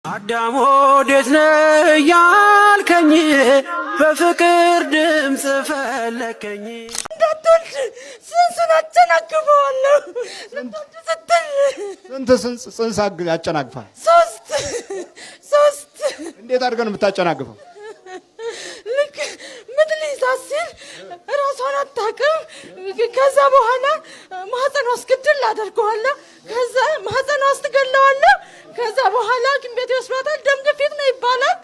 አዳም ወዴት ነህ ያልከኝ በፍቅር ድምፅ ፈለከኝ እንዳትወልድ ጽንሱን አጨናግፈዋለሁ። ስንት ጽንስ ያጨናግፋል? ሶስት እንዴት አድርገን የምታጨናግፈው? ልክ ምድል ይዛሲል ራሷን አታውቅም። ከዛ በኋላ ማህፀኗ እስክድል አደርገዋለሁ። ከዛ ማህፀኗ እስክገለዋለሁ። ከዛ በኋላ ሐኪም ቤት ይወስዷታል። ደም ግፊት ነው ይባላል።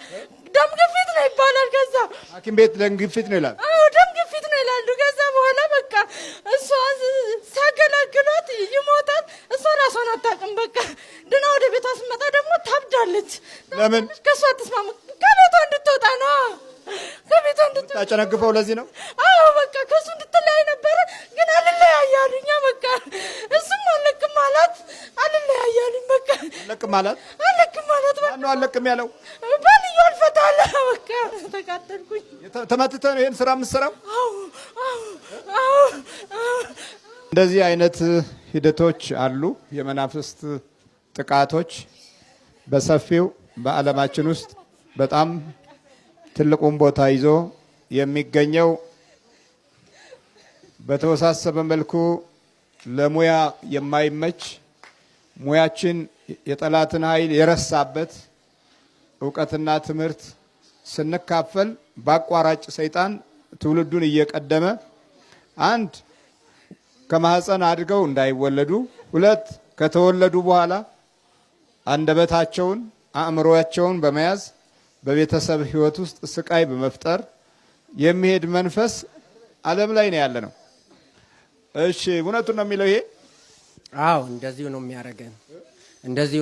ከዛ ሐኪም ቤት ደም ግፊት ነው ይላል። አዎ ደም ግፊት ነው ይላሉ። ከዛ በኋላ በቃ እሷ ሳገላግሏት ይሞታል። እሷ ራሷን አታውቅም። በቃ ድና ወደ ቤቷ ስትመጣ ደግሞ ታብዳለች። ለምን? ከሷ አትስማሙ። ከቤቷ እንድትወጣ ነው። ታጨናግፈው ለዚህ ነው። አዎ በቃ ከሱ እንድትለያይ ነበረ፣ ግን አልለያያሉኝ። በቃ እሱም አለቅም አላት። አልለያያሉኝ። በቃ አለቅም አላት። ማነው አለቅም ያለው? ባልዮ አልፈታለ። በቃ ተቃጠልኩኝ። ተመትተህ ነው ይሄን ስራ የምትሰራው? አዎ። እንደዚህ አይነት ሂደቶች አሉ። የመናፍስት ጥቃቶች በሰፊው በዓለማችን ውስጥ በጣም ትልቁን ቦታ ይዞ የሚገኘው በተወሳሰበ መልኩ ለሙያ የማይመች ሙያችን የጠላትን ኃይል የረሳበት ዕውቀትና ትምህርት ስንካፈል በአቋራጭ ሰይጣን ትውልዱን እየቀደመ አንድ ከማህፀን አድገው እንዳይወለዱ፣ ሁለት ከተወለዱ በኋላ አንደበታቸውን አእምሮአቸውን በመያዝ በቤተሰብ ህይወት ውስጥ ስቃይ በመፍጠር የሚሄድ መንፈስ ዓለም ላይ ነው ያለ ነው። እሺ እውነቱን ነው የሚለው ይሄ? አዎ እንደዚሁ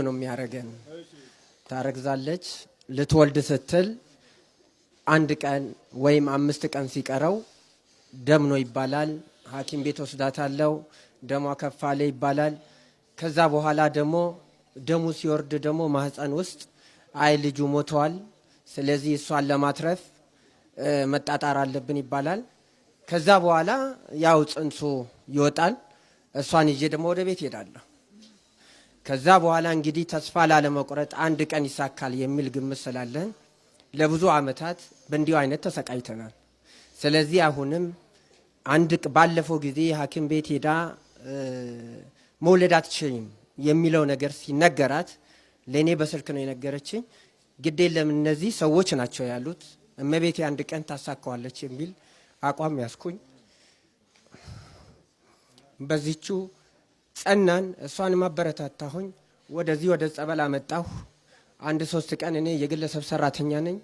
ነው የሚያረገን። ታረግዛለች። ልትወልድ ስትል አንድ ቀን ወይም 5 ቀን ሲቀረው ደም ነው ይባላል። ሐኪም ቤት ወስዳታለው። ደሟ ከፍ አለ ይባላል። ከዛ በኋላ ደግሞ ደሙ ሲወርድ ደግሞ ማህፀን ውስጥ አይ ልጁ ሞቷል፣ ስለዚህ እሷን ለማትረፍ መጣጣር አለብን ይባላል። ከዛ በኋላ ያው ጽንሱ ይወጣል። እሷን ይዤ ደግሞ ወደ ቤት ሄዳለሁ። ከዛ በኋላ እንግዲህ ተስፋ ላለመቁረጥ አንድ ቀን ይሳካል የሚል ግምት ስላለን ለብዙ አመታት በእንዲሁ አይነት ተሰቃይተናል። ስለዚህ አሁንም ባለፈው ጊዜ ሐኪም ቤት ሄዳ መውለድ አትችልም የሚለው ነገር ሲነገራት ለኔ በስልክ ነው የነገረችኝ። ግዴ ለምን እነዚህ ሰዎች ናቸው ያሉት፣ እመቤቴ አንድ ቀን ታሳካዋለች የሚል አቋም ያስኩኝ። በዚቹ ጸናን። እሷን ማበረታታሁኝ። ወደዚህ ወደ ጸበል አመጣሁ። 1-3 ቀን እኔ የግለሰብ ሰራተኛ ነኝ።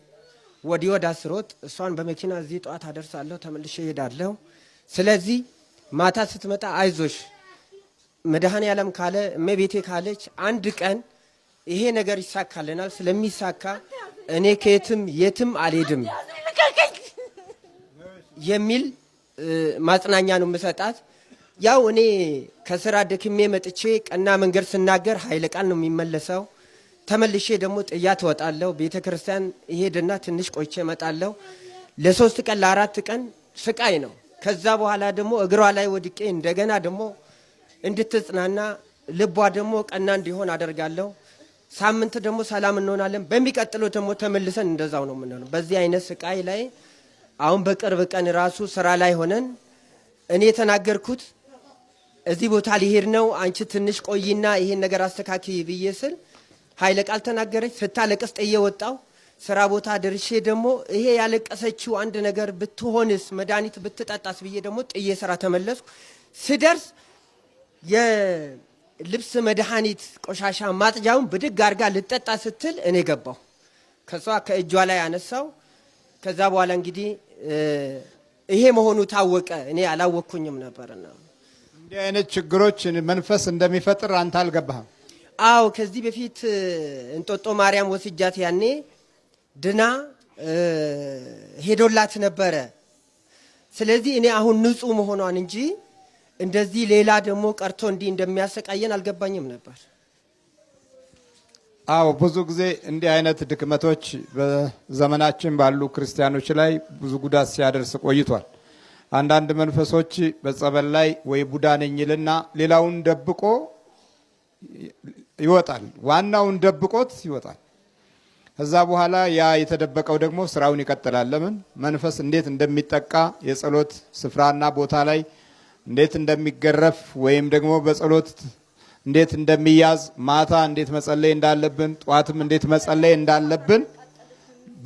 ወደ አስሮት እሷን በመኪና እዚህ ጧት አደርሳለሁ፣ ተመልሼ እሄዳለሁ። ስለዚህ ማታ ስትመጣ አይዞሽ መድኃኔ ዓለም ካለ እመቤቴ ካለች አንድ ቀን ይሄ ነገር ይሳካልናል። ስለሚሳካ እኔ ከየትም የትም አልሄድም የሚል ማጽናኛ ነው የምሰጣት። ያው እኔ ከስራ ደክሜ መጥቼ ቀና መንገድ ስናገር ኃይለ ቃል ነው የሚመለሰው። ተመልሼ ደግሞ ጥያት እወጣለሁ። ቤተ ክርስቲያን እሄድና ትንሽ ቆይቼ እመጣለሁ። ለ3 ቀን ለ4 ቀን ስቃይ ነው። ከዛ በኋላ ደግሞ እግሯ ላይ ወድቄ እንደገና ደግሞ እንድትጽናና ልቧ ደግሞ ቀና እንዲሆን አደርጋለሁ። ሳምንት ደግሞ ሰላም እንሆናለን። በሚቀጥለው ደግሞ ተመልሰን እንደዛው ነው የምንሆነው። በዚህ አይነት ስቃይ ላይ አሁን በቅርብ ቀን ራሱ ስራ ላይ ሆነን እኔ የተናገርኩት እዚህ ቦታ ሊሄድ ነው፣ አንቺ ትንሽ ቆይና ይሄን ነገር አስተካኪ ብዬ ስል ኃይለ ቃል ተናገረች። ስታለቅስ ጥዬ ወጣው። ስራ ቦታ ደርሼ ደግሞ ይሄ ያለቀሰችው አንድ ነገር ብትሆንስ መድኃኒት ብትጠጣስ ብዬ ደግሞ ጥዬ ስራ ተመለስኩ። ስደርስ የልብስ መድኃኒት ቆሻሻ ማጥጃውን ብድግ አድርጋ ልጠጣ ስትል እኔ ገባሁ። ከሷ ከእጇ ላይ አነሳው። ከዛ በኋላ እንግዲህ ይሄ መሆኑ ታወቀ። እኔ አላወቅኩኝም ነበርና እንዲህ አይነት ችግሮች መንፈስ እንደሚፈጥር አንተ አልገባህም? አዎ ከዚህ በፊት እንጦጦ ማርያም ወስጃት ያኔ ድና ሄዶላት ነበረ። ስለዚህ እኔ አሁን ንጹህ መሆኗን እንጂ እንደዚህ ሌላ ደግሞ ቀርቶ እንዲህ እንደሚያሰቃየን አልገባኝም ነበር። አዎ ብዙ ጊዜ እንዲህ አይነት ድክመቶች በዘመናችን ባሉ ክርስቲያኖች ላይ ብዙ ጉዳት ሲያደርስ ቆይቷል። አንዳንድ መንፈሶች በጸበል ላይ ወይ ቡዳ ነኝ ይልና ሌላውን ደብቆ ይወጣል። ዋናውን ደብቆት ይወጣል። ከዛ በኋላ ያ የተደበቀው ደግሞ ስራውን ይቀጥላል። ለምን መንፈስ እንዴት እንደሚጠቃ የጸሎት ስፍራና ቦታ ላይ እንዴት እንደሚገረፍ ወይም ደግሞ በጸሎት እንዴት እንደሚያዝ ማታ እንዴት መጸለይ እንዳለብን ጧትም እንዴት መጸለይ እንዳለብን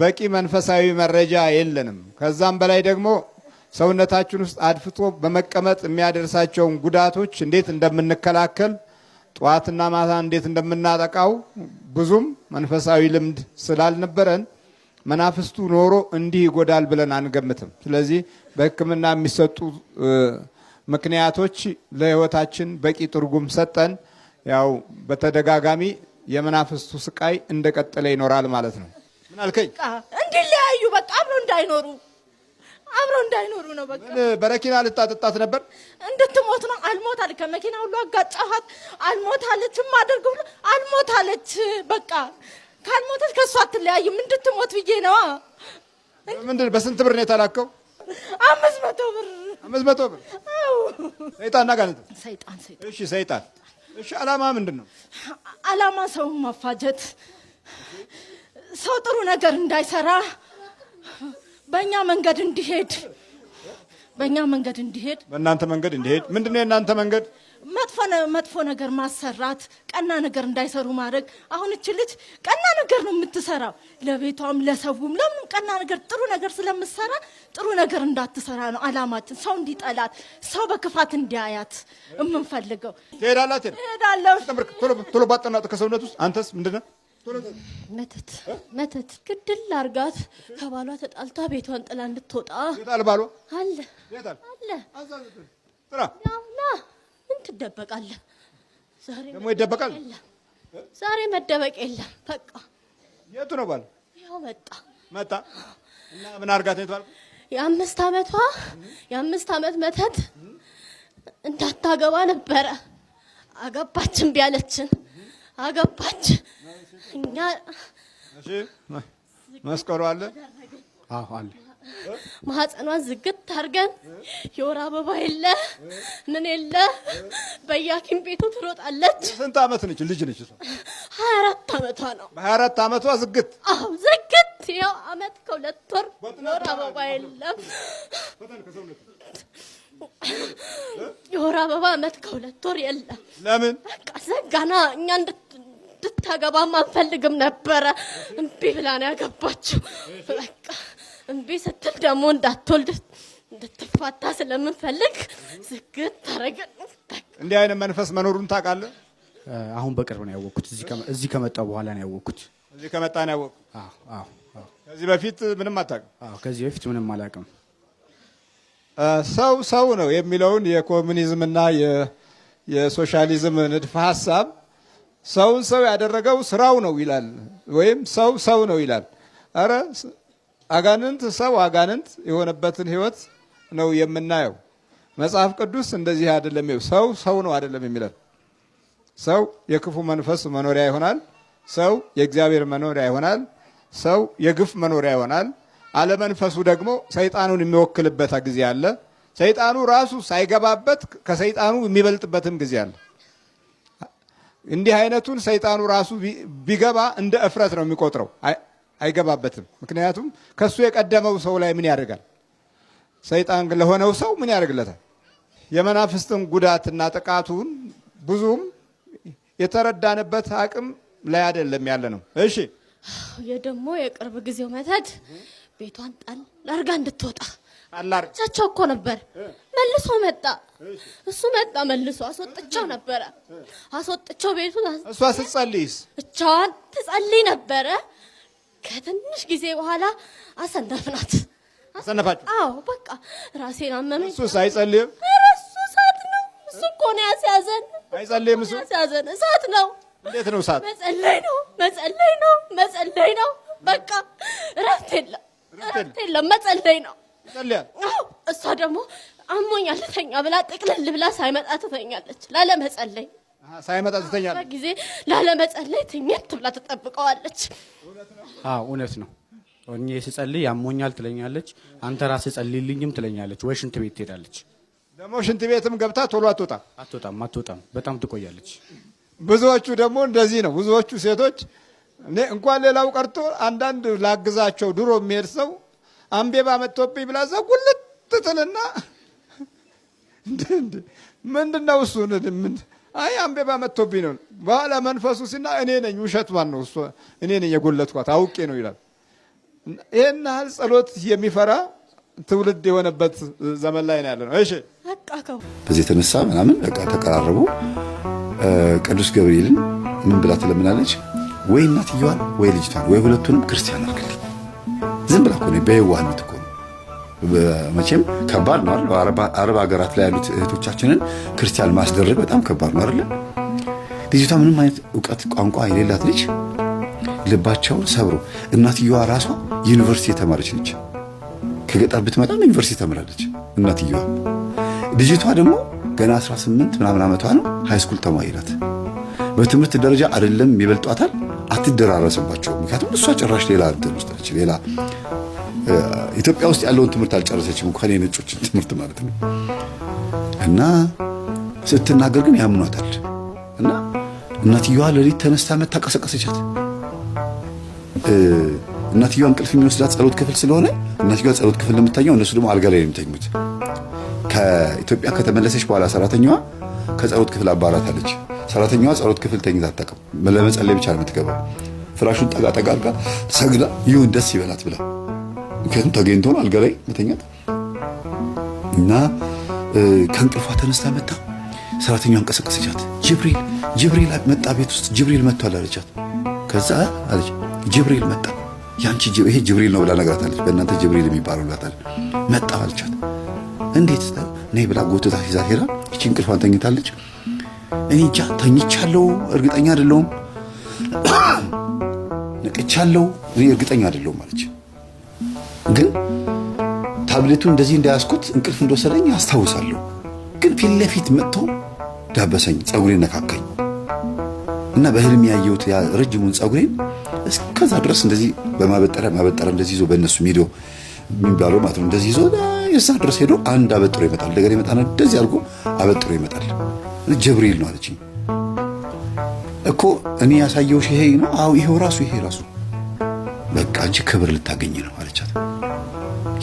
በቂ መንፈሳዊ መረጃ የለንም። ከዛም በላይ ደግሞ ሰውነታችን ውስጥ አድፍጦ በመቀመጥ የሚያደርሳቸውን ጉዳቶች እንዴት እንደምንከላከል ጧትና ማታ እንዴት እንደምናጠቃው ብዙም መንፈሳዊ ልምድ ስላልነበረን መናፍስቱ ኖሮ እንዲህ ይጎዳል ብለን አንገምትም። ስለዚህ በሕክምና የሚሰጡ ምክንያቶች ለህይወታችን በቂ ትርጉም ሰጠን። ያው በተደጋጋሚ የመናፍስቱ ስቃይ እንደቀጠለ ይኖራል ማለት ነው። ምን አልከኝ? እንዲለያዩ በቃ አብረው እንዳይኖሩ ነው። በቃ በረኪና ልታጠጣት ነበር እንድትሞት ነው። አልሞታል። ከመኪና ሁሉ አጋጫሃት። አልሞታለች። ማደርገው አልሞታለች። በቃ ካልሞተች ከሷ አትለያይም። እንድትሞት ብዬ ነው። ምንድን በስንት ብር ነው የተላከው? 500 ብር። 500 ብር? አዎ። ሰይጣንና ጋንንት? ሰይጣን። እሺ ሰይጣን። እሺ አላማ ምንድን ነው? አላማ ሰውን ማፋጀት፣ ሰው ጥሩ ነገር እንዳይሰራ በእኛ መንገድ እንዲሄድ በእናንተ መንገድ እንዲሄድ። ምንድነው የእናንተ መንገድ? መጥፎ ነገር ማሰራት፣ ቀና ነገር እንዳይሰሩ ማድረግ። አሁን እቺ ልጅ ቀና ነገር ነው የምትሰራው፣ ለቤቷም ለሰውም ለምንም ቀና ነገር ጥሩ ነገር ስለምትሰራ ጥሩ ነገር እንዳትሰራ ነው አላማችን። ሰው እንዲጠላት፣ ሰው በክፋት እንዲያያት የምንፈልገው። ትሄዳለሁ። ቶሎ ባጠናጥ ከሰውነት ውስጥ። አንተስ ምንድነው? መተት ግድል አርጋት ከባሏ ተጣልታ ቤቷን ጥላ እንድትወጣ። የታል ባሏ? አለ። ጥራ። ምን ትደበቃለህ? ደግሞ ይደበቃል። ዛሬ መደበቅ የለም። በቃ የቱ ነው ባል? ያው መጣ እና ምን አርጋት ነው የተባለው? የ5 ዓመት መተት እንዳታገባ ነበረ። አገባች። እምቢ አለችን። አገባች። እኛ እሺ መስቀሉ አለ? አዎ አለ። ማህፀኗን ዝግት አድርገን የወር አበባ የለ ምን የለ በየሐኪም ቤቱ ትሮጣለች። ስንት ዓመት ነች? ልጅ ነች እሷ? 24 ዓመቷ ነው። በ24 ዓመቷ ዝግት? አዎ ዝግት። ያው ዓመት ከ2 ወር የወር አበባ የለም። የወር አበባ ዓመት ከ2 ወር የለም። ለምን? በቃ ዘጋና። እኛ እንድታገባም አንፈልግም ነበረ። እምቢ ብላ ነው ያገባችው። በቃ እምቢ ስትል ደግሞ እንዳትወልድ እንድትፋታ ስለምንፈልግ ዝግት ታረገን። እንዲህ አይነት መንፈስ መኖሩን ታውቃለህ? አሁን በቅርብ ነው ያወቅኩት። እዚህ ከመጣሁ በኋላ ነው ያወቅኩት። እዚህ ከመጣ ነው ያወቅኩት? አዎ። ከዚህ በፊት ምንም አታውቅም? አዎ ከዚህ በፊት ምንም አላውቅም። ሰው ነው የሚለውን የኮሙኒዝምና የሶሻሊዝም ንድፈ ሐሳብ ሰውን ሰው ያደረገው ስራው ነው ይላል፣ ወይም ሰው ነው ይላል። አረ አጋንንት ሰው አጋንንት የሆነበትን ህይወት ነው የምናየው። መጽሐፍ ቅዱስ እንደዚህ አይደለም። ሰው ነው አይደለም የሚለው። ሰው የክፉ መንፈስ መኖሪያ ይሆናል። ሰው የእግዚአብሔር መኖሪያ ይሆናል። ሰው የግፍ መኖሪያ ይሆናል። አለመንፈሱ ደግሞ ሰይጣኑን የሚወክልበት ጊዜ አለ። ሰይጣኑ ራሱ ሳይገባበት ከሰይጣኑ የሚበልጥበትም ጊዜ አለ። እንዲህ አይነቱን ሰይጣኑ ራሱ ቢገባ እንደ እፍረት ነው የሚቆጥረው፣ አይገባበትም። ምክንያቱም ከሱ የቀደመው ሰው ላይ ምን ያደርጋል? ሰይጣን ለሆነው ሰው ምን ያደርግለታል? የመናፍስትን ጉዳትና ጥቃቱን ብዙም የተረዳንበት አቅም ላይ አይደለም ያለ ነው። እሺ ደግሞ የቅርብ ጊዜው መተት ቤቷን ጣል አርጋ እንድትወጣ ቻቸው እኮ ነበር። መልሶ መጣ። እሱ መጣ መልሶ አስወጥቻው ነበረ። አስወጥቻው ቤቱ እሷ ስትጸልይስ ብቻዋን ትጸልይ ነበረ። ከትንሽ ጊዜ በኋላ አሰነፍናት። አሰነፋችሁ? አዎ በቃ ራሴን አመመኝ። እሱ ሳይጸልይም እሱ እሳት ነው። እሱ እኮ ነው ያስያዘን። አይጸልይም እሱ ያስያዘን እሳት ነው። እንዴት ነው እሳት? መጸለይ ነው። በቃ እረፍት የለም መጸለይ ነው። አዎ እሷ ደግሞ አሞኛል ልተኛ ብላ ጥቅልል ብላ ሳይመጣ ትተኛለች። ላለመጸለይ ሳይመጣ ትተኛለች። ጊዜ ላለመጸለይ ትኝት ብላ ትጠብቀዋለች። አዎ እውነት ነው። እኔ ስጸልይ ያሞኛል ትለኛለች። አንተ ራስህ ጸልይልኝም ትለኛለች። ወይ ሽንት ቤት ትሄዳለች። ደግሞ ሽንት ቤትም ገብታ ቶሎ አትወጣም። በጣም ትቆያለች። ብዙዎቹ ደግሞ እንደዚህ ነው። ብዙዎቹ ሴቶች እኔ እንኳን ሌላው ቀርቶ አንዳንድ ላግዛቸው ድሮ የሚሄድ ሰው አምቤባ መጥቶብኝ ብላ እዛ ጉልት ትልና ምንድነው እሱ አይ አምቤባ መጥቶብኝ ነው። በኋላ መንፈሱ ሲና እኔ ነኝ ውሸት ማን ነው እሱ እኔ ነኝ የጎለትኳት አውቄ ነው ይላል። ይሄን ያህል ጸሎት የሚፈራ ትውልድ የሆነበት ዘመን ላይ ነው ያለነው። እሺ በዚህ የተነሳ ምናምን በቃ ተቀራረቡ። ቅዱስ ገብርኤልን ምን ብላ ትለምናለች? ወይ እናትየዋን ወይ ልጅቷን ወይ ሁለቱንም ክርስቲያን አድርግልኝ። ዝም ብላ እኮ ነው በየዋህነት እኮ ነው። መቼም ከባድ ነው አይደል? አረብ ሀገራት ላይ ያሉት እህቶቻችንን ክርስቲያን ማስደረግ በጣም ከባድ ነው አይደል? ልጅቷ ምንም አይነት ዕውቀት ቋንቋ የሌላት ልጅ ልባቸውን ሰብሮ እናትየዋ ራሷ ዩኒቨርሲቲ የተማረች ነች። ከገጠር ብትመጣም ዩኒቨርሲቲ ተምራለች እናትየዋ። ልጅቷ ደግሞ ገና 18 ምናምን ዓመቷ ነው። ሃይ ስኩል ተማሪ ናት። በትምህርት ደረጃ አይደለም ይበልጧታል፣ አትደራረስባቸው። ምክንያቱም እሷ ጭራሽ ሌላ እንትን ውስጥ ነች። ሌላ ኢትዮጵያ ውስጥ ያለውን ትምህርት አልጨረሰችም እንኳን የነጮችን ትምህርት ማለት ነው። እና ስትናገር ግን ያምኗታል። እና እናትየዋ ሌሊት ተነስታ መታ ቀሰቀሰቻት። እናትየዋ እንቅልፍ የሚወስዳት ጸሎት ክፍል ስለሆነ እናትየዋ ጸሎት ክፍል ለምታኛው እነሱ ደግሞ አልጋ ላይ ነው የሚተኙት። ከኢትዮጵያ ከተመለሰች በኋላ ሰራተኛዋ ከጸሎት ክፍል አባራታለች። ሰራተኛዋ ጸሎት ክፍል ተኝታ አታውቅም። ለመጸለይ ብቻ ነው የምትገባው። ፍራሹን ጠጋ ጠጋ አድርጋ ሰግዳ ይሁን ደስ ይበላት ብላ፣ ምክንያቱም ተገኝቶ ነው አልጋ ላይ መተኛት። እና ከእንቅልፏ ተነስታ መጣ። ሰራተኛዋን ቀሰቀሰቻት። ጅብሪል መጣ፣ ቤት ውስጥ ጅብሪል መጥቷል አለቻት። ከዛ አለች ጅብሪል መጣ፣ ያንቺ ይሄ ጅብሪል ነው ብላ ነግራታለች። በእናንተ ጅብሪል የሚባለው ብላታል። መጣ አለቻት። እንዴት ነይ ብላ ጎትታ ይዛ ሄዳ እቺ እንቅልፏን ተኝታለች። እኔ እንጃ ተኝቻለሁ፣ እርግጠኛ አይደለሁም፣ ነቅቻለሁ፣ እኔ እርግጠኛ አይደለሁም አለች። ግን ታብሌቱ እንደዚህ እንዳያስኩት እንቅልፍ እንደወሰደኝ አስታውሳለሁ። ግን ፊት ለፊት መጥቶ ዳበሰኝ፣ ጸጉሬን ነካካኝ እና በህልም ያየሁት ያ ረጅሙን ጸጉሬን እስከዛ ድረስ እንደዚህ በማበጠሪያ እንደዚህ ይዞ በእነሱ ሚዲዮ የሚባለው ማለት ነው እንደዚህ ይዞ የዛ ድረስ ሄዶ አንድ አበጥሮ ይመጣል። እንደገና ይመጣና እንደዚህ አድርጎ አበጥሮ ይመጣል። ጅብሪል ነው አለችኝ እኮ እኔ ያሳየውሽ ይሄ ነው። አዎ ይሄው ራሱ ይሄ ራሱ በቃ አንቺ ክብር ልታገኝ ነው አለቻት።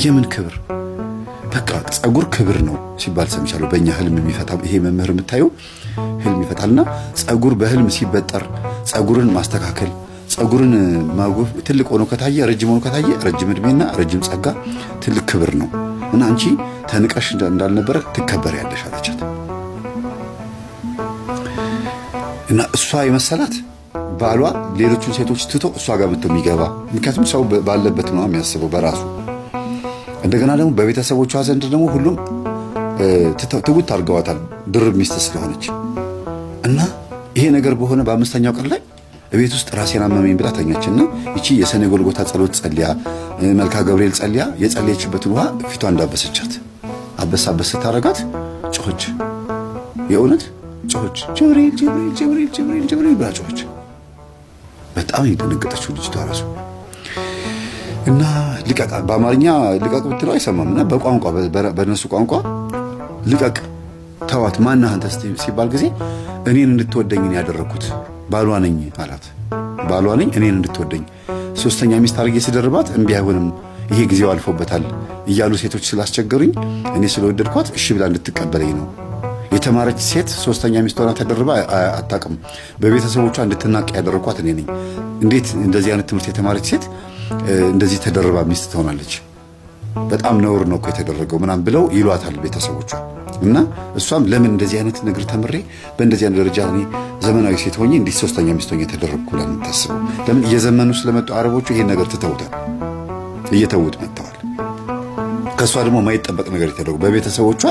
የምን ክብር? በቃ ጸጉር ክብር ነው ሲባል ሰምቻለሁ። በእኛ ህልም የሚፈታ ይሄ መምህር የምታየው ህልም ይፈታልና ጸጉር በህልም ሲበጠር ጸጉርን ማስተካከል፣ ጸጉርን ማጉፍ ትልቅ ሆኖ ከታየ ረጅም ሆኖ ከታየ ረጅም እድሜና ረጅም ጸጋ ትልቅ ክብር ነው እና አንቺ ተንቀሽ እንዳልነበረ ትከበሪያለሽ አለቻት። እና እሷ የመሰላት ባሏ ሌሎቹን ሴቶች ትቶ እሷ ጋር መጥቶ የሚገባ፣ ምክንያቱም ሰው ባለበት ነው የሚያስበው በራሱ። እንደገና ደግሞ በቤተሰቦቿ ዘንድ ደግሞ ሁሉም ትውት አድርገዋታል ድርብ ሚስት ስለሆነች። እና ይሄ ነገር በሆነ በአምስተኛው ቀን ላይ ቤት ውስጥ ራሴን አመመኝ ብላ ተኛችና እቺ የሰኔ ጎልጎታ ጸሎት ጸልያ መልካ ገብርኤል ጸልያ የጸለየችበትን ውሃ ፊቷ እንዳበሰቻት አበስ ታረጋት ጮኸች። የእውነት ጮኸች። ጅብሪል ብላ ጮኸች። በጣም የደነገጠችው ልጅቷ ራሱ። እና ልቀቅ በአማርኛ ልቀቅ ብትለው አይሰማም። እና በቋንቋ በነሱ ቋንቋ ልቀቅ ተዋት ማነህ አንተ ሲባል ጊዜ እኔን እንድትወደኝ ነው ያደረኩት ባሏ ነኝ አላት። ባሏ ነኝ እኔን እንድትወደኝ ሶስተኛ ሚስት አድርጌ ስደርባት እምቢ አይሆንም ይሄ ጊዜው አልፎበታል እያሉ ሴቶች ስላስቸገሩኝ እኔ ስለወደድኳት እሺ ብላ እንድትቀበለኝ ነው። የተማረች ሴት ሶስተኛ ሚስት ሆና ተደርባ አታውቅም። በቤተሰቦቿ እንድትናቅ ያደረኳት እኔ ነኝ። እንዴት እንደዚህ አይነት ትምህርት የተማረች ሴት እንደዚህ ተደርባ ሚስት ትሆናለች? በጣም ነውር ነው እኮ የተደረገው ምናምን ብለው ይሏታል ቤተሰቦቿ። እና እሷም ለምን እንደዚህ አይነት ነገር ተምሬ በእንደዚህ አይነት ደረጃ እኔ ዘመናዊ ሴት ሆኜ እንዴት ሶስተኛ ሚስት ሆኜ ተደረግኩ ብላ የምታስበው ለምን እየዘመኑ ስለመጡ አረቦቹ ይሄን ነገር ትተውታል፣ እየተውት መጥተዋል። ከእሷ ደግሞ የማይጠበቅ ነገር የተደረጉ በቤተሰቦቿ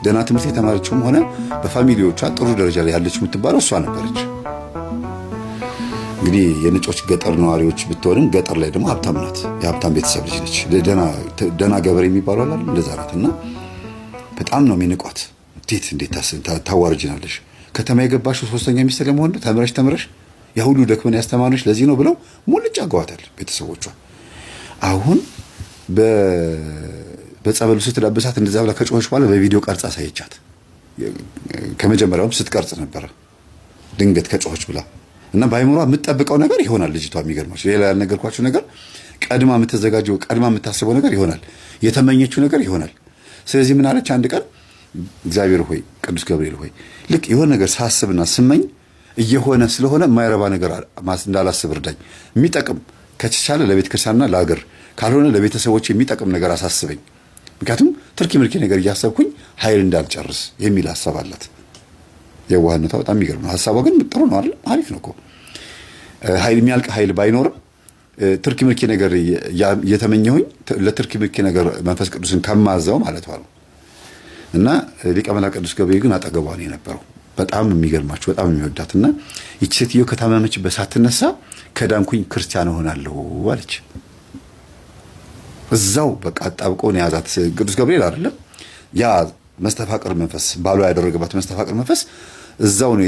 ደህና ትምህርት የተማረችውም ሆነ በፋሚሊዎቿ ጥሩ ደረጃ ላይ ያለች የምትባለው እሷ ነበረች። እንግዲህ የነጮች ገጠር ነዋሪዎች ብትሆንም ገጠር ላይ ደግሞ ሀብታም ናት። የሀብታም ቤተሰብ ልጅ ነች። ደህና ገበሬ የሚባለው አለ እንደዛ ናት። እና በጣም ነው የሚንቋት። እንዴት ታዋርጅናለሽ? ከተማ የገባሽው ሶስተኛ ሚስት ለመሆን ተምረሽ ያ ሁሉ ደክመን ያስተማርሽ ለዚህ ነው ብለው ሙልጭ አገዋታል ቤተሰቦቿ። አሁን በጸበሉ ስትለብሳት እንደዛ ብላ ከጮኸች በኋላ በቪዲዮ ቀርጻ ሳይቻት ከመጀመሪያውም ስትቀርጽ ነበረ። ድንገት ከጮኸች ብላ እና ባይምሯ የምትጠብቀው ነገር ይሆናል። ልጅቷ የሚገርማችሁ ሌላ ያልነገርኳችሁ ነገር ቀድማ የምትዘጋጀው ቀድማ የምታስበው ነገር ይሆናል። የተመኘችው ነገር ይሆናል። ስለዚህ ምን አለች አንድ ቀን እግዚአብሔር ሆይ ቅዱስ ገብርኤል ሆይ ልክ የሆነ ነገር ሳስብና ስመኝ እየሆነ ስለሆነ የማይረባ ነገር እንዳላስብ እርዳኝ። የሚጠቅም ከቻለ ለቤተ ክርስቲያንና ለሀገር ካልሆነ ለቤተሰቦች የሚጠቅም ነገር አሳስበኝ። ምክንያቱም ትርኪ ምርኪ ነገር እያሰብኩኝ ኃይል እንዳልጨርስ የሚል ሀሳብ አላት። የዋህነቷ በጣም የሚገርም ነው። ሀሳቧ ግን ጥሩ ነው አይደል? አሪፍ ነው እኮ ኃይል የሚያልቅ ኃይል ባይኖርም ትርኪ ምርኪ ነገር እየተመኘሁኝ ለትርኪ ምርኪ ነገር መንፈስ ቅዱስን ከማዘው ማለት ነው። እና ሊቀ መላእክት ቅዱስ ገብርኤል ግን አጠገቧ ነው የነበረው። በጣም የሚገርማችሁ በጣም የሚወዳትና ይቺ ሴትዮ ከታመመችበት ሳትነሳ ከዳንኩኝ ክርስቲያን እሆናለሁ አለች። እዛው በቃ አጣብቆ ነው ያዛት ቅዱስ ገብርኤል አይደለም። ያ መስተፋቅር መንፈስ ባሏ ያደረገባት መስተፋቅር መንፈስ እዛው ነው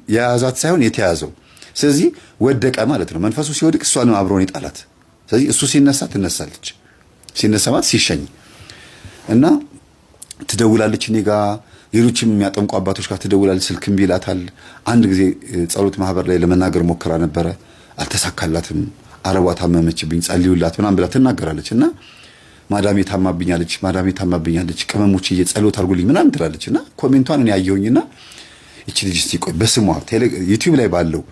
የያዛት ሳይሆን የተያዘው። ስለዚህ ወደቀ ማለት ነው። መንፈሱ ሲወድቅ እሷንም አብሮን ይጣላት። ስለዚህ እሱ ሲነሳ ትነሳለች። ሲነሳ ማለት ሲሸኝ እና ትደውላለች እኔ ጋር ሌሎችም የሚያጠምቁ አባቶች ጋር ትደውላለች። ስልክ እምቢ ይላታል። አንድ ጊዜ ጸሎት ማህበር ላይ ለመናገር ሞክራ ነበረ፣ አልተሳካላትም። አረቧ ታመመችብኝ ጸልዩላት ምናምን ብላ ትናገራለች። እና ማዳሜ ታማብኛለች ቅመሞች ጸሎት አድርጉልኝ ምናምን ትላለች። እና ኮሜንቷን እኔ ያየሁኝና እቺ ልጅ እስቲ ቆይ በስሟ ዩቲዩብ ላይ ባለው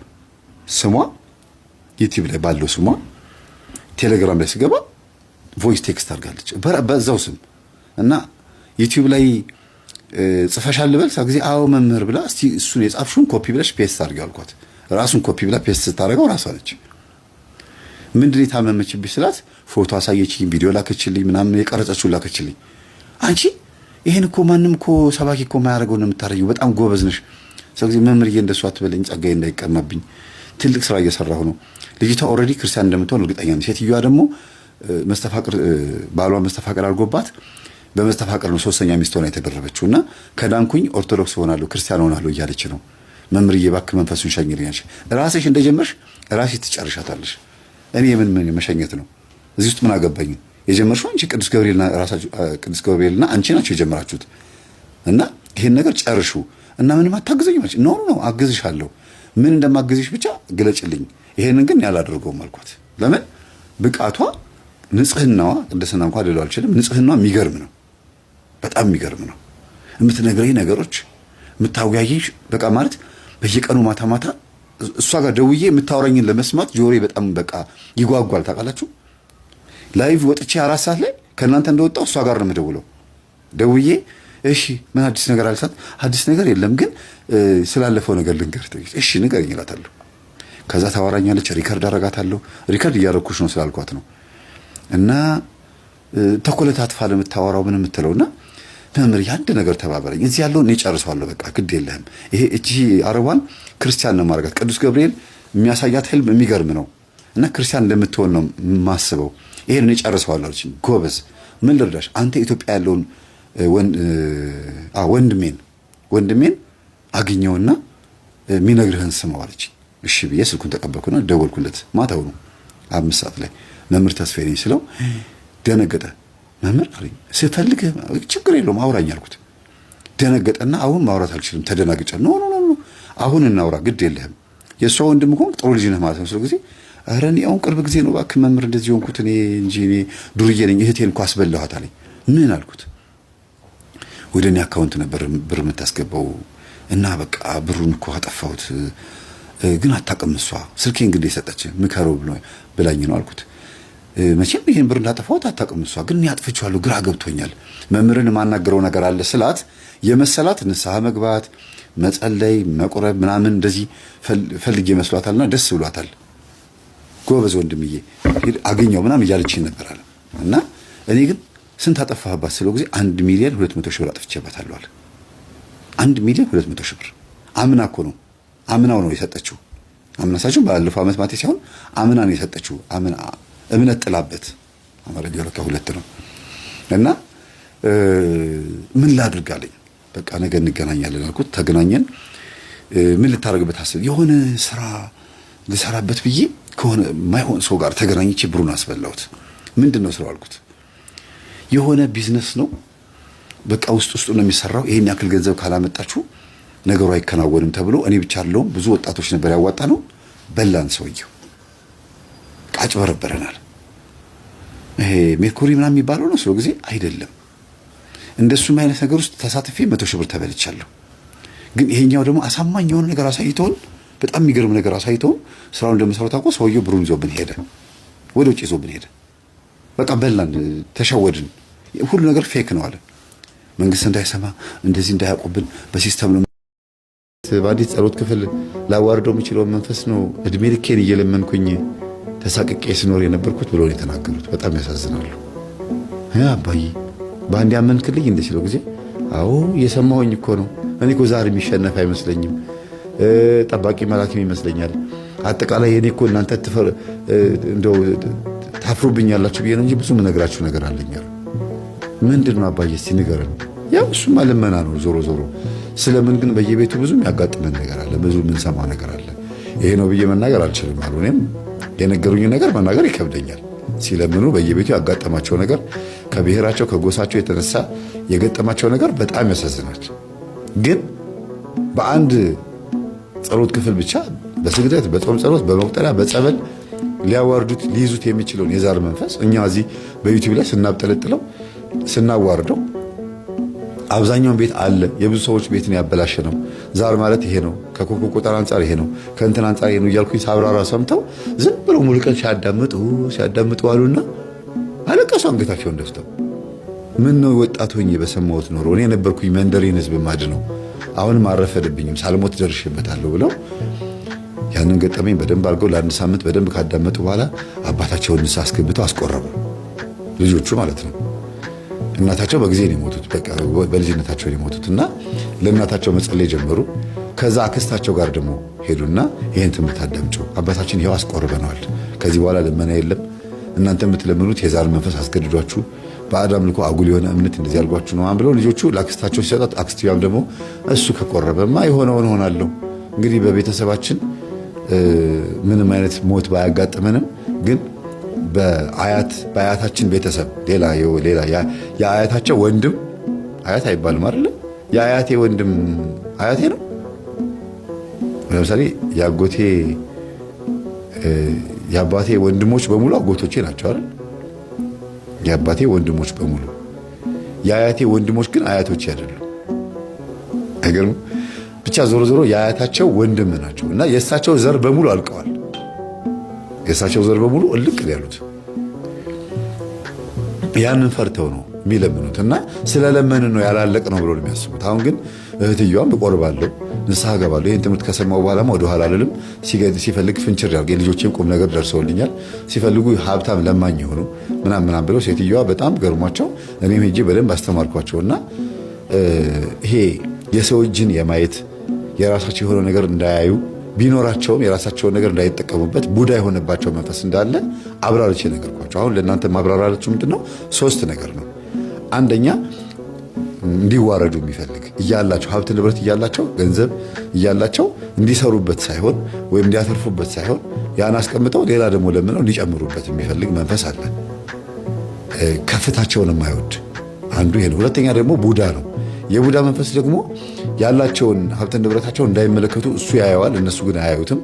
ስሟ ቴሌግራም ላይ ስገባ ቮይስ ቴክስት አድርጋለች በዛው ስም እና ዩቲዩብ ላይ ጽፈሻል ልበል ጊዜ አዎ መምህር ብላ እስቲ እሱን የጻፍሽውን ኮፒ ብለሽ ፔስት አድርጊው አልኳት። ራሱን ኮፒ ብላ ፔስት ስታደርገው ራሷ ነች። ምንድነው የታመመችብኝ ስላት ፎቶ አሳየችኝ፣ ቪዲዮ ላከችልኝ፣ ምናምን የቀረጸችው ላከችልኝ። አንቺ ይሄን እኮ ማንም እኮ ሰባኪ እኮ የማያደርገው ነው የምታረጊው፣ በጣም ጎበዝ ነሽ። ስለዚህ መምህርዬ እንደሷ አትበለኝ፣ ጸጋዬ እንዳይቀማብኝ፣ ትልቅ ስራ እየሰራሁ ነው። ልጅቷ ኦልሬዲ ክርስቲያን እንደምትሆን እርግጠኛ ነኝ። ሴትዮዋ ደግሞ መስተፋቅር ባሏ መስተፋቅር አድርጎባት በመስተፋቅር ነው ሶስተኛ ሚስት ሆና የተደረበችው እና ከዳንኩኝ ኦርቶዶክስ ሆናለሁ ክርስቲያን ሆናለሁ እያለች ነው። መምህርዬ እባክህ መንፈሱን ሸኝልኝ። ራስሽ እንደጀመርሽ ራስሽ ትጨርሻታለሽ። እኔ ምን መሸኘት ነው? እዚህ ውስጥ ምን አገባኝ? የጀመርሽው አንቺ ቅዱስ ገብርኤልና አንቺ ናችሁ የጀመራችሁት እና ይሄን ነገር ጨርሹ እና ምንም አታግዘኝ ማለት ነው። አግዝሻለሁ፣ ምን እንደማግዝሽ ብቻ ግለጭልኝ። ይሄንን ግን ያላደርገውም አልኳት። ለምን ብቃቷ ንጽህናዋ ቅድስና እንኳን ልለው አልችልም። ንጽህናዋ የሚገርም ነው፣ በጣም የሚገርም ነው። የምትነግረኝ ነገሮች የምታወያየሽ በቃ ማለት በየቀኑ ማታ ማታ እሷ ጋር ደውዬ የምታወራኝን ለመስማት ጆሮዬ በጣም በቃ ይጓጓል። ታውቃላችሁ ላይቭ ወጥቼ 4 ሰዓት ላይ ከእናንተ እንደወጣው እሷ ጋር ነው የምደውለው። ደውዬ እሺ ምን አዲስ ነገር አልሳት? አዲስ ነገር የለም ግን ስላለፈው ነገር ልንገር። እሺ ንገረኝ እላታለሁ። ከዛ ታወራኛለች። ሪከርድ አረጋታለሁ። ሪከርድ እያረኩሽ ነው ስላልኳት ነው። እና ተኮለታትፋ ለምታወራው ምን የምትለውና መምህር ያንድ ነገር ተባበረኝ፣ እዚህ ያለው እኔ ጨርሰዋለሁ፣ በቃ ግድ የለህም። ይሄ እቺ አረቧን ክርስቲያን ነው ማድረጋት። ቅዱስ ገብርኤል የሚያሳያት ህልም የሚገርም ነው እና ክርስቲያን እንደምትሆን ነው የማስበው። ይሄን እኔ ጨርሰዋለሁ አለችኝ። ጎበዝ ምን ልርዳሽ? አንተ ኢትዮጵያ ያለውን ወንድሜን አግኘውና የሚነግርህን ስማው አለችኝ። እሺ ብዬ ስልኩን ተቀበልኩና ደወልኩለት። ማታው ነው 5 ሰዓት ላይ መምህር ተስፋዬ ነኝ ስለው ደነገጠ። መምህር አለኝ ስፈልግ ችግር የለውም አውራኝ አልኩት። ደነገጠና አሁን ማውራት አልችልም ተደናግጫለሁ። ኖ አሁን እናውራ ግድ የለህም የእሷ ወንድም ሆን ጥሩ ልጅ ነህ ማለት ነው። ስለዚህ ኧረ እኔ አሁን ቅርብ ጊዜ ነው እባክህ መምህር እንደዚህ ሆንኩት እኔ እንጂ እኔ ዱርዬ ነኝ እህቴን እኮ አስበላኋት አለኝ። ምን አልኩት? ወደ እኔ አካውንት ነበር ብር የምታስገባው እና በቃ ብሩን እኮ አጠፋሁት ግን አታውቅም እሷ ስልኬን ግን የሰጠች ምከረው ብላኝ ነው አልኩት። መቼም ይሄን ብር እንዳጠፋሁት አታውቅም እሷ ግን እኔ አጥፍቼዋለሁ ግራ ገብቶኛል። መምህርን የማናገረው ነገር አለ ስላት የመሰላት ንስሐ መግባት መጸለይ መቁረብ ምናምን እንደዚህ ፈልጌ መስሏታልና ደስ ብሏታል። ጎበዝ ወንድምዬ አገኘው ምናምን እያለች ነበር አለ እና እኔ ግን ስንት አጠፋህባት ስለው ጊዜ 1,200,000 ብር አጥፍቼበታለሁ አለ። 1,200,000 ብር አምና እኮ ነው አምናው ነው የሰጠችው። አምና ሳይሆን ባለፈው ዓመት ማቴ ሲሆን አምና ነው የሰጠችው። አምና እምነት ጥላበት አማርኛ ለካ 2 ነው እና ምን ላድርግ አለኝ። በቃ ነገ እንገናኛለን አልኩት። ተገናኘን። ምን ልታረግበት አስብ? የሆነ ስራ ልሰራበት ብዬ ከሆነ ማይሆን ሰው ጋር ተገናኝቼ ብሩን አስበላሁት። ምንድነው ስራው አልኩት። የሆነ ቢዝነስ ነው በቃ ውስጡ ነው የሚሰራው። ይሄን ያክል ገንዘብ ካላመጣችሁ ነገሩ አይከናወንም ተብሎ እኔ ብቻ አለውም ብዙ ወጣቶች ነበር ያዋጣ ነው። በላን ሰውየው አጭበረበረናል። ይሄ ሜርኩሪ ምናምን የሚባለው ነው ስለ ጊዜ አይደለም። እንደሱም አይነት ነገር ውስጥ ተሳትፌ 100 ሺህ ብር ተበልቻለሁ። ግን ይሄኛው ደግሞ አሳማኝ የሆነ ነገር አሳይቶን በጣም የሚገርም ነገር አሳይቶን ስራውን እንደምሰራው ታውቆ ሰውየው ብሩን ይዞብን ሄደ፣ ወደ ውጭ ይዞብን ሄደ። በቃ በላን፣ ተሸወድን። ሁሉ ነገር ፌክ ነው አለ። መንግስት እንዳይሰማ እንደዚህ እንዳያውቁብን በሲስተም ነው። በአንዲት ጸሎት ክፍል ላዋርደው የሚችለው መንፈስ ነው እድሜ ልኬን እየለመንኩኝ ተሳቅቄ ስኖር የነበርኩት ብሎ ነው የተናገሩት። በጣም ያሳዝናሉ። አባዬ በአንድ ያመንክልኝ እንደችለው ጊዜ አዎ እየሰማሁኝ እኮ ነው። እኔ እኮ ዛሬ የሚሸነፍ አይመስለኝም፣ ጠባቂ መላክም ይመስለኛል። አጠቃላይ የኔ እኮ እናንተ እንደው ታፍሩብኛላችሁ ብዬ ነው እንጂ ብዙ ምነግራችሁ ነገር አለኛል። ምንድን ነው አባዬ እስቲ ንገረን። ያው እሱማ ልመና ነው ዞሮ ዞሮ። ስለምን ግን በየቤቱ ብዙ የሚያጋጥመን ነገር አለ፣ ብዙ የምንሰማው ነገር አለ። ይሄ ነው ብዬ መናገር አልችልም አሉ። እኔም የነገሩኝ ነገር መናገር ይከብደኛል። ሲለምኑ በየቤቱ ያጋጠማቸው ነገር ከብሔራቸው ከጎሳቸው የተነሳ የገጠማቸው ነገር በጣም ያሳዝናል። ግን በአንድ ጸሎት ክፍል ብቻ በስግደት በጾም ጸሎት በመቁጠሪያ በጸበል ሊያዋርዱት ሊይዙት የሚችለውን የዛር መንፈስ እኛ እዚህ በዩቲዩብ ላይ ስናብጠለጥለው ስናዋርደው አብዛኛውን ቤት አለ። የብዙ ሰዎች ቤትን ያበላሸ ነው። ዛር ማለት ይሄ ነው፣ ከኮኮ ቁጥር አንጻር ይሄ ነው፣ ከእንትን አንጻር ይሄ ነው እያልኩኝ ሳብራራ ሰምተው ዝም ብሎ ሙሉ ቀን ሲያዳምጡ አሉና አለቀሱ አንገታቸውን ደፍተው። ምን ነው ወጣት ሆኜ በሰማሁት ኖሮ እኔ ነበርኩኝ መንደሬን ህዝብ ማድ ነው፣ አሁንም አረፈደብኝም ሳልሞት ደርሼበታለሁ ብለው ያንን ገጠመኝ በደንብ አድርገው ለአንድ ሳምንት በደንብ ካዳመጡ በኋላ አባታቸውን ንስሐ አስገብተው አስቆረቡ። ልጆቹ ማለት ነው። እናታቸው በጊዜ ነው የሞቱት፣ በቃ በልጅነታቸው ነው የሞቱት እና ለእናታቸው መጸለይ ጀመሩ። ከዛ አክስታቸው ጋር ደግሞ ሄዱና ይሄን ትምህርት አዳምጪው፣ አባታችን ይሄው አስቆርበነዋል፣ ከዚህ በኋላ ልመና የለም፣ እናንተ የምትለምኑት የዛር መንፈስ አስገድዷችሁ ባዕድ አምልኮ አጉል የሆነ እምነት እንደዚህ አልጓችሁ ነው ብለው ልጆቹ ለአክስታቸው ሲሰጣት፣ አክስቲያም ደግሞ እሱ ከቆረበማ የሆነውን ሆናለሁ። እንግዲህ በቤተሰባችን ምንም አይነት ሞት ባያጋጥመንም ግን በአያታችን ቤተሰብ ሌላ የአያታቸው ወንድም አያት አይባልም አይደለ? የአያቴ ወንድም አያቴ ነው። ለምሳሌ ያጎቴ የአባቴ ወንድሞች በሙሉ አጎቶቼ ናቸው አይደል? የአባቴ ወንድሞች በሙሉ የአያቴ ወንድሞች ግን አያቶቼ አይደሉም። አይገርም? ብቻ ዞሮ ዞሮ የአያታቸው ወንድም ናቸው እና የእሳቸው ዘር በሙሉ አልቀዋል። የእሳቸው ዘር በሙሉ እልቅ ያሉት ያንን ፈርተው ነው የሚለምኑት እና ስለለመንን ነው ያላለቅ ነው ብሎ ነው የሚያስቡት። አሁን ግን እህትየዋም እቆርባለሁ ንስሐ ገባለሁ ይህን ትምህርት ከሰማው በኋላ ወደ ኋላ አልልም፣ ሲፈልግ ፍንችር ያርገ ልጆቼም ቁም ነገር ደርሰውልኛል፣ ሲፈልጉ ሀብታም ለማኝ የሆኑ ምናምን ብለው ሴትዮዋ በጣም ገርሟቸው እኔም ሄጄ በደንብ አስተማርኳቸውና ይሄ የሰው እጅን የማየት የራሳቸው የሆነ ነገር እንዳያዩ ቢኖራቸውም የራሳቸውን ነገር እንዳይጠቀሙበት ቡዳ የሆነባቸው መንፈስ እንዳለ አብራርቼ ነገርኳቸው። አሁን ለእናንተ ማብራራላችሁ ምንድነው? 3 ነገር ነው። አንደኛ እንዲዋረዱ የሚፈልግ እያላቸው ሀብት ንብረት እያላቸው ገንዘብ እያላቸው እንዲሰሩበት ሳይሆን ወይም እንዲያተርፉበት ሳይሆን ያን አስቀምጠው ሌላ ደግሞ ለምነው እንዲጨምሩበት የሚፈልግ መንፈስ አለ። ከፍታቸውን የማይወድ አንዱ ይሄ ነው። ሁለተኛ ደግሞ ቡዳ ነው። የቡዳ መንፈስ ደግሞ ያላቸውን ሀብት ንብረታቸውን እንዳይመለከቱ እሱ ያየዋል፣ እነሱ ግን አያዩትም።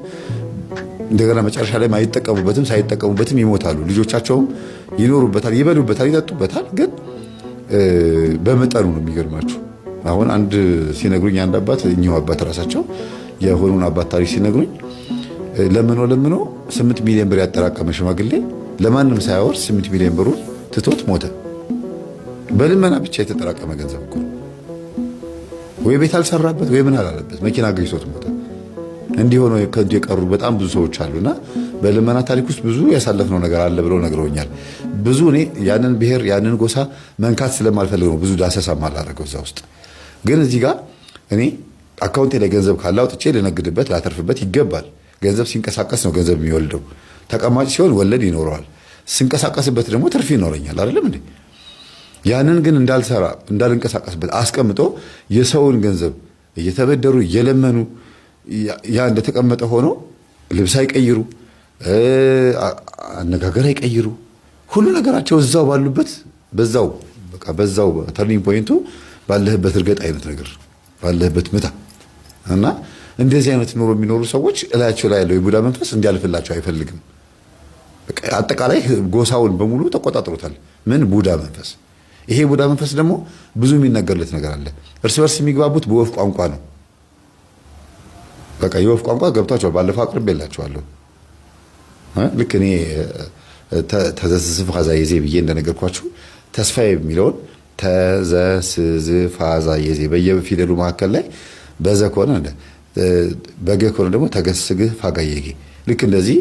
እንደገና መጨረሻ ላይ አይጠቀሙበትም፣ ሳይጠቀሙበትም ይሞታሉ። ልጆቻቸውም ይኖሩበታል፣ ይበሉበታል፣ ይጠጡበታል፣ ግን በመጠኑ ነው። የሚገርማችሁ አሁን አንድ ሲነግሩኝ አንድ አባት እኚሁ አባት ራሳቸው የሆኑን አባት ታሪክ ሲነግሩኝ ለምኖ 8 ሚሊዮን ብር ያጠራቀመ ሽማግሌ ለማንም ሳያወርስ 8 ሚሊዮን ብሩ ትቶት ሞተ። በልመና ብቻ የተጠራቀመ ገንዘብ እኮ ወይ ቤት አልሰራበት ወይ ምን አላለበት መኪና ገጭቶት ሞተ። እንዲህ ሆኖ ከንቱ የቀሩ በጣም ብዙ ሰዎች አሉና በልመና ታሪክ ውስጥ ብዙ ያሳለፍነው ነገር አለ ብለው ነግረውኛል። ብዙ እኔ ያንን ብሔር ያንን ጎሳ መንካት ስለማልፈልግ ነው ብዙ ዳሰሳ ማላደርገው እዛ ውስጥ። ግን እዚህ ጋር እኔ አካውንቴ ላይ ገንዘብ ካለ አውጥቼ ልነግድበት ላተርፍበት ይገባል። ገንዘብ ሲንቀሳቀስ ነው ገንዘብ የሚወልደው። ተቀማጭ ሲሆን ወለድ ይኖረዋል፣ ሲንቀሳቀስበት ደግሞ ትርፍ ይኖረኛል አይደለም እንዴ? ያንን ግን እንዳልሰራ እንዳልንቀሳቀስበት አስቀምጦ የሰውን ገንዘብ እየተበደሩ እየለመኑ ያ እንደተቀመጠ ሆኖ ልብስ አይቀይሩ፣ አነጋገር አይቀይሩ፣ ሁሉ ነገራቸው እዛው ባሉበት በዛው ተርኒንግ ፖይንቱ ባለህበት እርገጥ አይነት ነገር ባለህበት ምታ እና እንደዚህ አይነት ኑሮ የሚኖሩ ሰዎች እላያቸው ላይ ያለው የቡዳ መንፈስ እንዲያልፍላቸው አይፈልግም። አጠቃላይ ጎሳውን በሙሉ ተቆጣጥሮታል። ምን ቡዳ መንፈስ። ይሄ ቡዳ መንፈስ ደግሞ ብዙ የሚነገርለት ነገር አለ። እርስ በርስ የሚግባቡት በወፍ ቋንቋ ነው። በቃ የወፍ ቋንቋ ገብቷቸዋል። ባለፈው አቅርቤላቸዋለሁ። ልክ እኔ ተዘስዝፋዛየዜ ብዬ እንደነገርኳችሁ ተስፋዬ የሚለውን ተዘስዝፋዛየዜ በየፊደሉ መካከል ላይ በዘ ከሆነ በገ ከሆነ ደግሞ ተገስግህ ፋጋየጌ ልክ እንደዚህ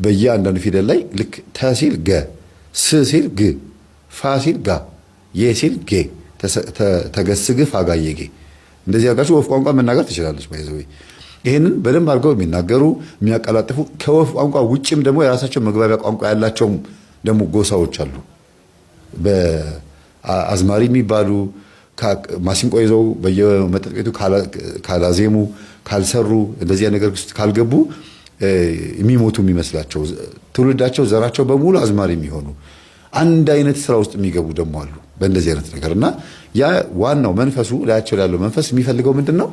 በየአንዳንዱ ፊደል ላይ ልክ ተ ሲል ገ፣ ስ ሲል ግ፣ ፋ ሲል ጋ፣ የ ሲል ጌ፣ ተገስግህ ፋጋየጌ እንደዚህ አድርጋችሁ ወፍ ቋንቋ መናገር ትችላለች። ባይዘው ይሄንን በደንብ አድርገው የሚናገሩ የሚያቀላጥፉ ከወፍ ቋንቋ ውጭም ደግሞ የራሳቸው መግባቢያ ቋንቋ ያላቸውም ደግሞ ጎሳዎች አሉ። በአዝማሪ የሚባሉ ማሲንቆ ይዘው በየመጠጥ ቤቱ ካላዜሙ ካልሰሩ እንደዚህ ነገር ውስጥ ካልገቡ የሚሞቱ የሚመስላቸው ትውልዳቸው ዘራቸው በሙሉ አዝማሪ የሚሆኑ አንድ አይነት ስራ ውስጥ የሚገቡ ደግሞ አሉ በእንደዚህ አይነት ነገር እና ያ ዋናው መንፈሱ ላያቸው ያለው መንፈስ የሚፈልገው ምንድነው?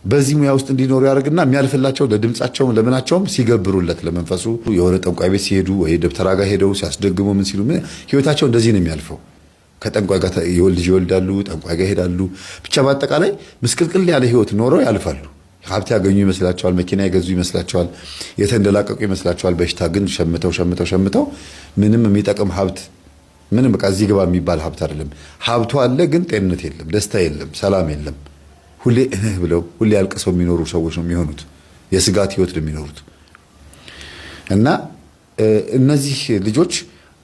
በዚህ ሙያ ውስጥ እንዲኖሩ ያደርግና የሚያልፍላቸው ለድምጻቸውም ለምናቸውም ሲገብሩለት ለመንፈሱ የሆነ ጠንቋይ ቤት ሲሄዱ ወይ ደብተራ ጋር ሄደው ሲያስደግሙ ምን ሲሉ ህይወታቸው እንደዚህ ነው የሚያልፈው። ከጠንቋይ ጋር ልጅ ይወልዳሉ፣ ጠንቋይ ጋር ይሄዳሉ። ብቻ በአጠቃላይ ምስቅልቅል ያለ ህይወት ኖረው ያልፋሉ። ሀብት ያገኙ ይመስላቸዋል፣ መኪና የገዙ ይመስላቸዋል፣ የተንደላቀቁ ይመስላቸዋል። በሽታ ግን ሸምተው ምንም የሚጠቅም ሀብት ምንም በቃ እዚህ ግባ የሚባል ሀብት አይደለም። ሀብቱ አለ ግን ጤንነት የለም፣ ደስታ የለም፣ ሰላም የለም። ሁሌ ብለው ሁሌ ያልቅሰው የሚኖሩ ሰዎች ነው የሚሆኑት። የስጋት ህይወት ነው የሚኖሩት። እና እነዚህ ልጆች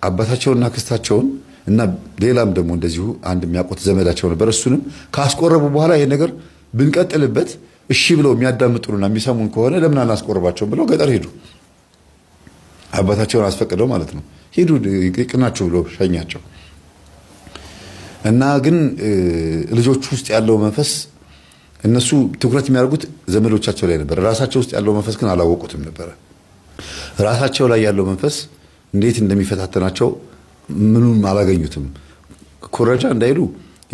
አባታቸውንና ክስታቸውን እና ሌላም ደግሞ እንደዚሁ አንድ የሚያውቁት ዘመዳቸው ነበር። እሱንም ካስቆረቡ በኋላ ይሄ ነገር ብንቀጥልበት እሺ ብለው የሚያዳምጡንና የሚሰሙን ከሆነ ለምን አናስቆርባቸውም ብለው ገጠር ሄዱ። አባታቸውን አስፈቅደው ማለት ነው። ሄዱ ይቅናችሁ ብሎ ሸኛቸው። እና ግን ልጆቹ ውስጥ ያለው መንፈስ እነሱ ትኩረት የሚያደርጉት ዘመዶቻቸው ላይ ነበር። ራሳቸው ውስጥ ያለው መንፈስ ግን አላወቁትም ነበር። ራሳቸው ላይ ያለው መንፈስ እንዴት እንደሚፈታተናቸው ምኑም አላገኙትም። ኮረጃ እንዳይሉ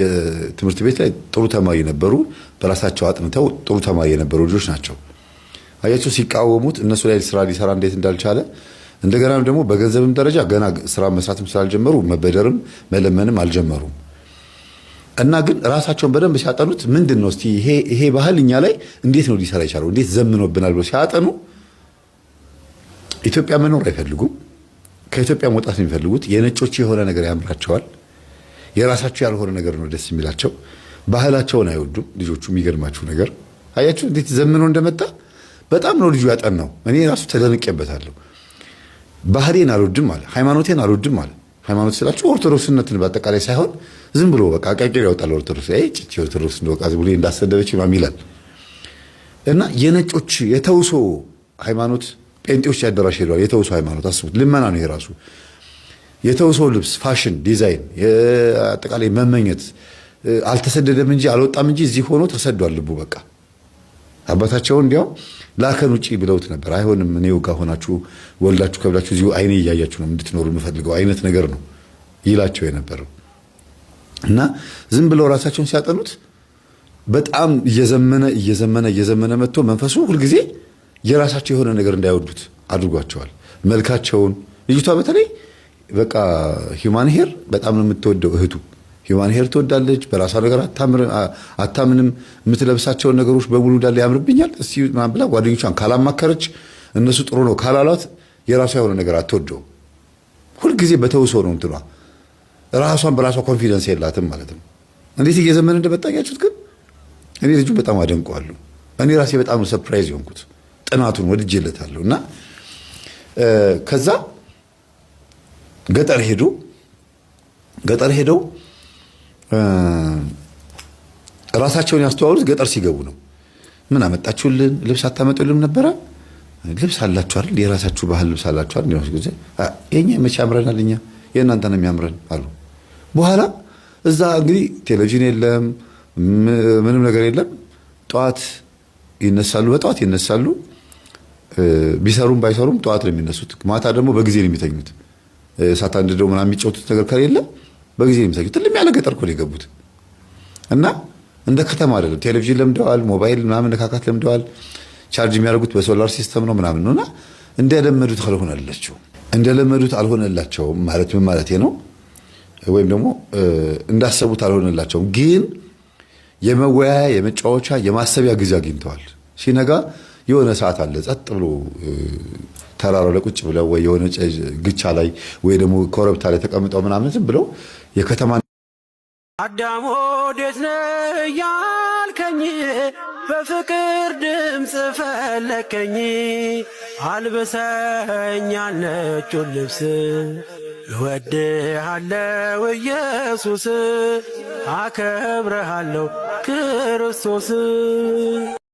የትምህርት ቤት ላይ ጥሩ ተማሪ ነበሩ። በራሳቸው አጥንተው ጥሩ ተማሪ የነበሩ ልጆች ናቸው። አያቸው ሲቃወሙት እነሱ ላይ ስራ ሊሰራ እንዴት እንዳልቻለ እንደገናም ደግሞ በገንዘብም ደረጃ ገና ስራ መስራትም ስላልጀመሩ መበደርም መለመንም አልጀመሩም። እና ግን ራሳቸውን በደንብ ሲያጠኑት ምንድነው እስቲ ይሄ ባህል እኛ ላይ እንዴት ነው ሊሰራ የቻለው እንዴት ዘምኖብናል ብለው ሲያጠኑ ኢትዮጵያ መኖር አይፈልጉም። ከኢትዮጵያ መውጣት ነው የሚፈልጉት። የነጮች የሆነ ነገር ያምራቸዋል። የራሳቸው ያልሆነ ነገር ነው ደስ የሚላቸው። ባህላቸውን አይወዱም ልጆቹ። የሚገርማችሁ ነገር አያችሁ እንዴት ዘምኖ እንደመጣ በጣም ነው ልጁ ያጠናው። እኔ ራሱ ተደንቄበታለሁ። ባህሌን አልወድም አለ፣ ሃይማኖቴን አልወድም አለ። ሃይማኖት ስላችሁ ኦርቶዶክስነትን በአጠቃላይ ሳይሆን ዝም ብሎ በቃ አቃቂር ያወጣል። ኦርቶዶክስ ኦርቶዶክስ እንደው ቃዝ ብሎ እንዳሰደበች ማም ይላል። እና የነጮች የተውሶ ሃይማኖት ጴንጤዎች ያደራሽ ሄዷል። የተውሶ ሃይማኖት አስቡት፣ ልመና ነው የራሱ የተውሶ ልብስ፣ ፋሽን፣ ዲዛይን፣ አጠቃላይ መመኘት። አልተሰደደም እንጂ አልወጣም እንጂ እዚህ ሆኖ ተሰዷል ልቡ በቃ። አባታቸው እንዲያው ላከን ውጪ ብለውት ነበር። አይሆንም እኔው ጋር ሆናችሁ ወልዳችሁ ከብላችሁ እዚሁ አይኔ እያያችሁ ነው እንድትኖሩ የምፈልገው አይነት ነገር ነው ይላቸው የነበረው። እና ዝም ብለው ራሳቸውን ሲያጠኑት በጣም እየዘመነ መጥቶ መንፈሱ ሁልጊዜ የራሳቸው የሆነ ነገር እንዳይወዱት አድርጓቸዋል። መልካቸውን ልጅቷ በተለይ በቃ ሂውማን ሄር በጣም ነው የምትወደው እህቱ። ሂውማን ሄር ትወዳለች። በራሷ ነገር አታምንም። የምትለብሳቸውን ነገሮች በሙሉ እንዳለ ያምርብኛል እስቲ ማን ብላ ጓደኞቿን ካላማከረች እነሱ ጥሩ ነው ካላሏት የራሷ የሆነ ነገር አትወደው። ሁልጊዜ በተውሶ ነው እንትኗ። ራሷን በራሷ ኮንፊደንስ የላትም ማለት ነው። እንዴት እየዘመነ እንደመጣያችሁት ግን እኔ ልጁ በጣም አደንቀዋለሁ። እኔ ራሴ በጣም ሰርፕራይዝ የሆንኩት ጥናቱን ወድጄለታለሁ። እና ከዛ ገጠር ሄደው ራሳቸውን ያስተዋሉት ገጠር ሲገቡ ነው። ምን አመጣችሁልን? ልብስ አታመጡልን ነበረ? ልብስ አላችሁ አይደል? የራሳችሁ ባህል ልብስ አላችሁ አይደል? ነው ጊዜ የኛ መቼ ያምረናል፣ እኛ የእናንተ ነው የሚያምረን አሉ። በኋላ እዛ እንግዲህ ቴሌቪዥን የለም፣ ምንም ነገር የለም። በጠዋት ይነሳሉ። ቢሰሩም ባይሰሩም ጠዋት ነው የሚነሱት። ማታ ደግሞ በጊዜ ነው የሚተኙት። እሳት አንድደው ምናምን የሚጫወቱት ነገር ከሌለ በጊዜ ነው የሚተኙት። ትልም ያለ ገጠር እኮ ነው የገቡት። እና እንደ ከተማ አይደለም። ቴሌቪዥን ለምደዋል፣ ሞባይል ምናምን ነካካት ለምደዋል። ቻርጅ የሚያደርጉት በሶላር ሲስተም ነው ምናምን ነውና እንደለመዱት አልሆነላቸውም ማለት ምን ማለት ነው? ወይም ደግሞ እንዳሰቡት አልሆነላቸውም። ግን የመወያያ የመጫወቻ የማሰቢያ ጊዜ አግኝተዋል። ሲነጋ የሆነ ሰዓት አለ ጸጥ ብሎ ተራራው ላይ ቁጭ ብለው ወይ የሆነ ግቻ ላይ ወይ ደግሞ ኮረብታ ላይ ተቀምጠው ምናምን ዝም ብለው የከተማ አዳም ወዴት ነህ ያልከኝ በፍቅር ድምፅ ፈለከኝ አልብሰኛል ነጩን ልብስ እወድሃለሁ ኢየሱስ አከብረሃለሁ ክርስቶስ